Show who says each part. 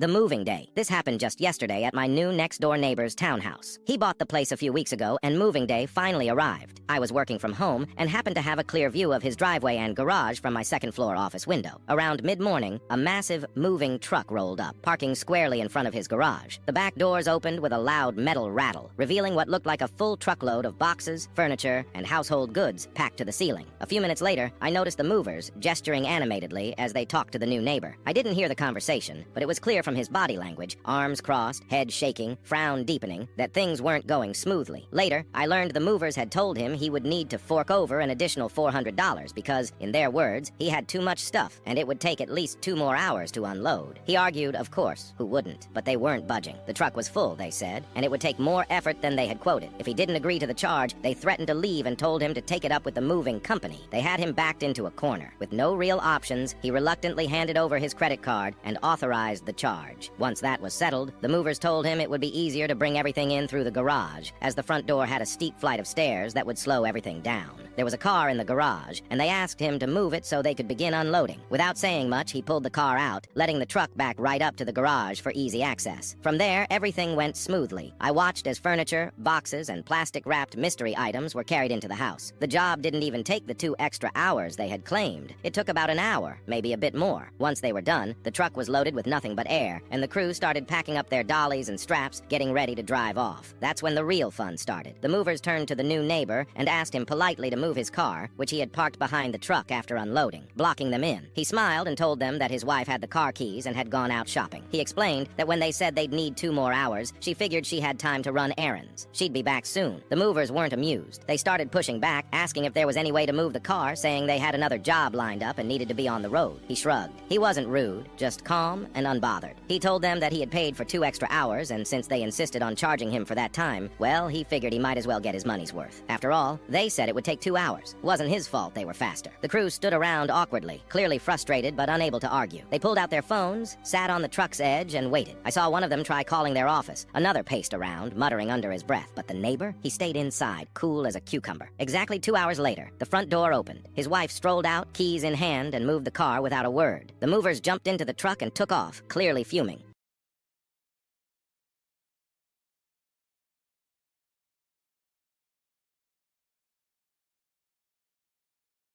Speaker 1: The moving day. This happened just yesterday at my new next-door neighbor's townhouse. He bought the place a few weeks ago, and moving day finally arrived. I was working from home and happened to have a clear view of his driveway and garage from my second-floor office window. Around mid-morning, a massive moving truck rolled up, parking squarely in front of his garage. The back doors opened with a loud metal rattle, revealing what looked like a full truckload of boxes, furniture, and household goods packed to the ceiling. A few minutes later, I noticed the movers gesturing animatedly as they talked to the new neighbor. I didn't hear the conversation, but it was clear from his body language, arms crossed, head shaking, frown deepening, that things weren't going smoothly. Later, I learned the movers had told him he would need to fork over an additional $400 because, in their words, he had too much stuff and it would take at least 2 more hours to unload. He argued, of course, who wouldn't? But they weren't budging. The truck was full, they said, and it would take more effort than they had quoted. If he didn't agree to the charge, they threatened to leave and told him to take it up with the moving company. They had him backed into a corner. With no real options, he reluctantly handed over his credit card and authorized the charge. Once that was settled, the movers told him it would be easier to bring everything in through the garage, as the front door had a steep flight of stairs that would slow everything down. There was a car in the garage, and they asked him to move it so they could begin unloading. Without saying much, he pulled the car out, letting the truck back right up to the garage for easy access. From there, everything went smoothly. I watched as furniture, boxes, and plastic-wrapped mystery items were carried into the house. The job didn't even take the 2 extra hours they had claimed. It took about an hour, maybe a bit more. Once they were done, the truck was loaded with nothing but air, and the crew started packing up their dollies and straps, getting ready to drive off. That's when the real fun started. The movers turned to the new neighbor and asked him politely to move his car, which he had parked behind the truck after unloading, blocking them in. He smiled and told them that his wife had the car keys and had gone out shopping. He explained that when they said they'd need 2 more hours, she figured she had time to run errands. She'd be back soon. The movers weren't amused. They started pushing back, asking if there was any way to move the car, saying they had another job lined up and needed to be on the road. He shrugged. He wasn't rude, just calm and unbothered. He told them that he had paid for 2 extra hours, and since they insisted on charging him for that time, well, he figured he might as well get his money's worth. After all, they said it would take 2 hours. Wasn't his fault they were faster. The crew stood around awkwardly, clearly frustrated but unable to argue. They pulled out their phones, sat on the truck's edge, and waited. I saw one of them try calling their office. Another paced around, muttering under his breath. But the neighbor? He stayed inside, cool as a cucumber. Exactly 2 hours later, the front door opened. His wife strolled out, keys in hand, and moved the car without a word. The movers jumped into the truck and took off, clearly fuming.